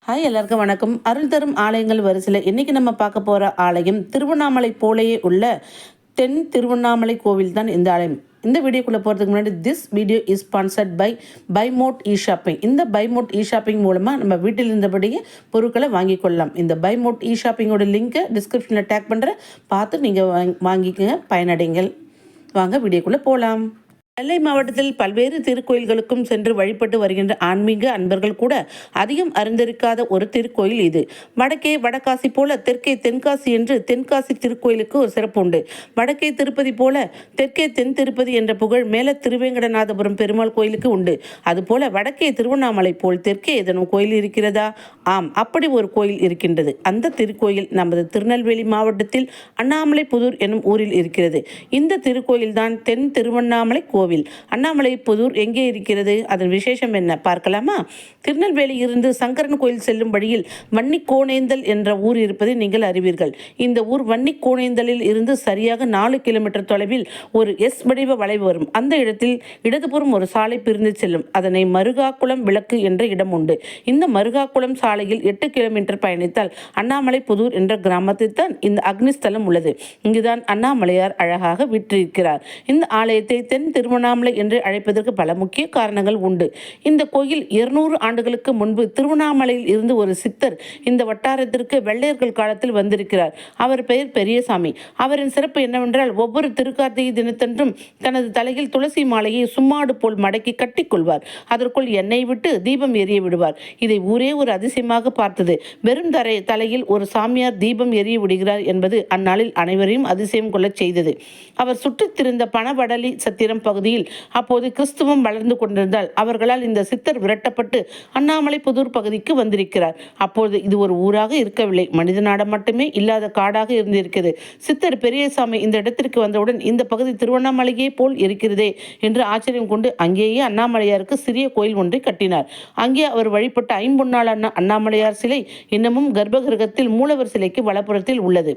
Hi, எல்லாருக்கும் வணக்கம். அருள் தரும் ஆலயங்கள் வரிசையில் இன்னைக்கு நம்ம பார்க்க போகிற ஆலயம் திருவண்ணாமலை போலேயே உள்ள தென் திருவண்ணாமலை கோவில் தான் இந்த ஆலயம். இந்த வீடியோக்குள்ளே போகிறதுக்கு முன்னாடி this video is sponsored by mod e shopping. இந்த பை மோட் இ ஷாப்பிங் மூலமாக நம்ம வீட்டில் இருந்தபடியே பொருட்களை வாங்கி கொள்ளலாம். இந்த பை மோட் இ ஷாப்பிங்கோட லிங்க்கை டிஸ்கிரிப்ஷனில் டேக் பண்ணுறேன், பார்த்து நீங்கள் வாங்கிக்கங்க, பயனடைங்கள். வாங்க வீடியோக்குள்ளே போகலாம். நெல்லை மாவட்டத்தில் பல்வேறு திருக்கோயில்களுக்கும் சென்று வழிபட்டு வருகின்ற ஆன்மீக அன்பர்கள் கூட அதிகம் அறிந்திருக்காத ஒரு திருக்கோயில் இது. வடக்கே வடகாசி போல தெற்கே தென்காசி என்று தென்காசி திருக்கோயிலுக்கு ஒரு சிறப்பு உண்டு. வடக்கே திருப்பதி போல தெற்கே தென் திருப்பதி என்ற புகழ் மேல திருவேங்கடநாதபுரம் பெருமாள் கோயிலுக்கு உண்டு. அதுபோல வடக்கே திருவண்ணாமலை போல் தெற்கே ஏதேனும் கோயில் இருக்கிறதா? ஆம், அப்படி ஒரு கோயில் இருக்கின்றது. அந்த திருக்கோயில் நமது திருநெல்வேலி மாவட்டத்தில் அண்ணாமலை புதூர் எனும் ஊரில் இருக்கிறது. இந்த திருக்கோயில் தான் தென் திருவண்ணாமலை கோவில். அண்ணாமலை புதூர் எங்கே இருக்கிறது? அதன் விசேஷம் என்ன பார்க்கலாமா? திருநெல்வேலி இருந்து சங்கரன் கோயில் செல்லும் வழியில் வன்னிக்கோணேந்தல் என்ற ஊர் இருப்பதை நீங்கள் அறிவீர்கள். இந்த ஊர் வன்னிக்கோணேந்தலில் இருந்து சரியாக 4 கிலோமீட்டர் தொலைவில் ஒரு எஸ் வடிவ வளைவு வரும். அந்த இடத்தில் இடதுபுறம் ஒரு சாலை பிரிந்து செல்லும். அதனை மருகாக்குளம் விளக்கு என்ற இடம் உண்டு. இந்த மருகாக்குளம் சாலையில் 8 கிலோமீட்டர் பயணித்தால் அண்ணாமலை புதூர் என்ற கிராமத்தில் தான் இந்த அக்னிஸ்தலம் உள்ளது. இங்குதான் அண்ணாமலையார் அழகாக விற்றிருக்கிறார். இந்த ஆலயத்தை தென் திருவண்ணாமலை என்று அழைப்பதற்கு பல முக்கிய காரணங்கள் உண்டு. இந்த கோயில் 200 ஆண்டுகளுக்கு முன்பு திருவண்ணாமலையில் இருந்து ஒரு சித்தர் இந்த வட்டாரத்திற்கு வெள்ளையர்கள் காலத்தில் வந்திருக்கிறார். அவர் பெயர் பெரியசாமி. அவரின் சிறப்பு என்னவென்றால் ஒவ்வொரு திருக்கார்த்திகை தினத்தன்றும் தனது தலையில் துளசி மாலையை சும்மாடு போல் மடக்கி கட்டிக்கொள்வார். அதற்குள் எண்ணெய் விட்டு தீபம் எரிய விடுவார். இதை ஊரே ஒரு அதிசயமாக பார்த்தது. வெறும் தலையில் ஒரு சாமியார் தீபம் எரிய விடுகிறார் என்பது அந்நாளில் அனைவரையும் அதிசயம் கொள்ளச் செய்தது. அவர் சுற்றித் திரிந்த பணவடலி சத்திரம் பகுதியில் அப்போது கிறிஸ்துவம் வளர்ந்து கொண்டிருந்தால் அவர்களால் இந்த சித்தர் விரட்டப்பட்டு அண்ணாமலை புதூர் பகுதிக்கு வந்திருக்கிறார். அப்போது இது ஒரு ஊராக இருக்கவில்லை, மனித நாடம் மட்டுமே இல்லாத காடாக இருந்திருக்கிறது. சித்தர் பெரியசாமி இந்த இடத்திற்கு வந்தவுடன் இந்த பகுதி திருவண்ணாமலையே போல் இருக்கிறதே என்று ஆச்சரியம் கொண்டு அங்கேயே அண்ணாமலையாருக்கு சிறிய கோயில் ஒன்றை கட்டினார். அங்கே அவர் வழிபட்ட ஐம்பொன்னாள் அண்ணாமலையார் சிலை இன்னமும் கர்ப்பகிரகத்தில் மூலவர் சிலைக்கு வலப்புறத்தில் உள்ளது.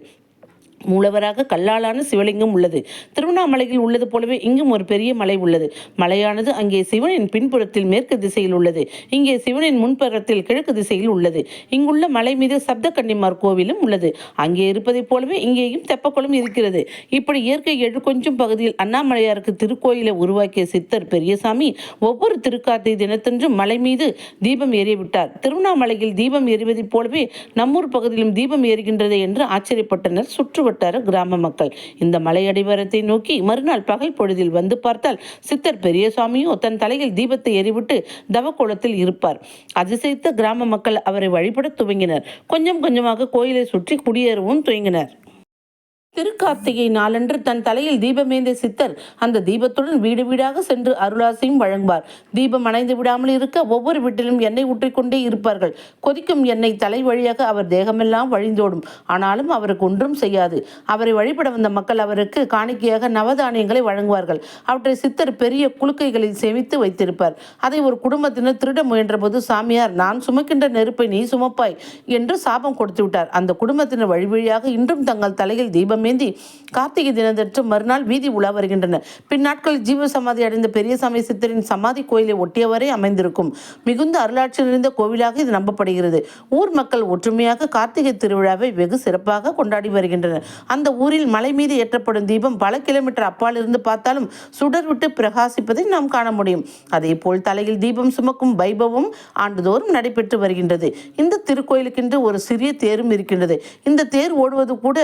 மூலவராக கல்லாலான சிவலிங்கம் உள்ளது. திருவண்ணாமலையில் உள்ளது போலவே இங்கும் ஒரு பெரிய மலை உள்ளது. மலையானது அங்கே சிவனின் பின்புறத்தில் மேற்கு திசையில் உள்ளது. இங்கே சிவனின் முன்புறத்தில் கிழக்கு திசையில் உள்ளது. இங்குள்ள மலை மீது சப்த கன்னிமார் கோவிலும் உள்ளது. அங்கே இருப்பதை போலவே இங்கேயும் தெப்பக்குளம் இருக்கிறது. இப்படி இயற்கை கொஞ்சம் பகுதியில் அண்ணாமலையாருக்கு திருக்கோயிலை உருவாக்கிய சித்தர் பெரியசாமி ஒவ்வொரு திருக்கார்த்திகை தினத்தன்றும் மலை மீது தீபம் எறிவிட்டார். திருவண்ணாமலையில் தீபம் எறிவதை போலவே நம்மூர் பகுதியிலும் தீபம் எரிகின்றது என்று ஆச்சரியப்பட்டனர் சுற்று வட்டார கிராம மக்கள். இந்த மலை அடிவாரத்தை நோக்கி மறுநாள் பகல் பொழுதில் வந்து பார்த்தால் சித்தர் பெரியசாமியோ தன் தலையில் தீபத்தை எரிவிட்டு தவக்கோலத்தில் இருப்பார். அதிசயித்த கிராம மக்கள் அவரை வழிபட துவங்கினர். கொஞ்சம் கொஞ்சமாக கோயிலை சுற்றி குடியேறவும் துவங்கினர். திருக்கார்த்திகை நாளன்று தன் தலையில் தீபமேந்திய சித்தர் அந்த தீபத்துடன் வீடு வீடாக சென்று அருளாசையும் வழங்குவார். தீபம் அணைந்து விடாமல் இருக்க ஒவ்வொரு வீட்டிலும் எண்ணெய் ஊற்றிக்கொண்டே இருப்பார்கள். கொதிக்கும் எண்ணெய் தலை வழியாக அவர் தேகமெல்லாம் வழிந்தோடும். ஆனாலும் அவருக்கு ஒன்றும் செய்யாது. அவரை வழிபட வந்த மக்கள் அவருக்கு காணிக்கையாக நவதானியங்களை வழங்குவார்கள். அவற்றை சித்தர் பெரிய குலுக்கைகளில் சேமித்து வைத்திருப்பார். அதை ஒரு குடும்பத்தினர் திருட முயன்ற போது சாமியார், நான் சுமக்கின்ற நெருப்பை நீ சுமப்பாய் என்று சாபம் கொடுத்து விட்டார். அந்த குடும்பத்தினர் வழி வழியாக இன்றும் தங்கள் தலையில் தீபம் கார்த்திகை தினத்தன்று மறுநாள் வீதி உலா வருகின்றனர். பின்னாட்களில் ஜீவ சமாதி அடைந்த பெரியசாமி சித்தரின் சமாதி கோயிலை ஒட்டியவரை அமைந்திருக்கும் மிகுந்த அருளாட்சி நிறைந்த கோவிலாக இது நம்பப்படுகிறது. ஊர் மக்கள் ஒற்றுமையாக கார்த்திகை திருவிழாவை வெகு சிறப்பாக கொண்டாடி வருகின்றனர். அந்த ஊரில் மலை மீது ஏற்றப்படும் தீபம் பல கிலோமீட்டர் அப்பால் இருந்து பார்த்தாலும் சுடர் விட்டு பிரகாசிப்பதை நாம் காண முடியும். அதே போல் தலையில் தீபம் சுமக்கும் வைபவம் ஆண்டுதோறும் நடைபெற்று வருகின்றது. இந்த திருக்கோயிலுக்கென்று ஒரு சிறிய தேரும் இருக்கின்றது. இந்த தேர் ஓடுவது கூட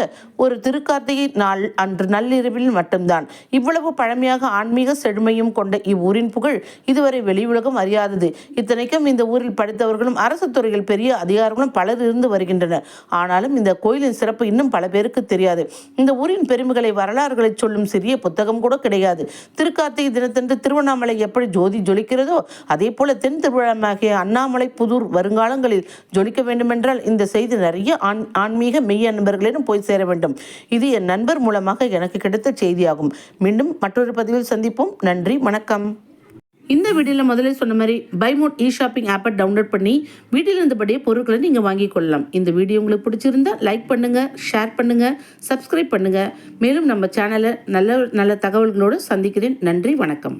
ஒரு திருக்கார்த்திகை நாள் அன்று நள்ளிரவில் மட்டும்தான். இவ்வளவு பழமையாக ஆன்மீக செழுமையும் கொண்ட இவ்வூரின் புகழ் இதுவரை வெளி உலகம் அறியாதது. இத்தனைக்கும் இந்த ஊரில் படித்தவர்களும் அரசு துறையில் பெரிய அதிகாரிகளும் பலர் இருந்து வருகின்றனர். ஆனாலும் இந்த கோயிலின் சிறப்பு இன்னும் பல பேருக்கு தெரியாது. இந்த ஊரின் பெருமைகளை வரலாறுகளை சொல்லும் சிறிய புத்தகம் கூட கிடையாது. திருக்கார்த்திகை தினத்தன்று திருவண்ணாமலை எப்படி ஜோதி ஜொலிக்கிறதோ அதே போல தென் திருவிழாமாகிய அண்ணாமலை புதூர் வருங்காலங்களில் ஜொலிக்க வேண்டுமென்றால் இந்த செய்தி நிறைய ஆன்மீக மெய் அன்பர்களிடம் போய் சேர வேண்டும். இது என் நண்பர் மூலமாக எனக்கு கிடைத்த செய்தியாகும். மீண்டும் மற்றொரு பதிவில் சந்திப்போம். நன்றி, வணக்கம். இந்த வீடியோவில் முதல்ல சொன்ன மாதிரி பை மோட் இ ஷாப்பிங் ஆப்பை டவுன்லோட் பண்ணி வீட்டில் இருந்தபடியே பொருட்களை நீங்கள் வாங்கி கொள்ளலாம். இந்த வீடியோ உங்களுக்கு பிடிச்சிருந்தா லைக் பண்ணுங்கள், ஷேர் பண்ணுங்கள், சப்ஸ்கிரைப் பண்ணுங்கள். மேலும் நம்ம சேனலை நல்ல நல்ல தகவல்களோடு சந்திக்கிறேன். நன்றி, வணக்கம்.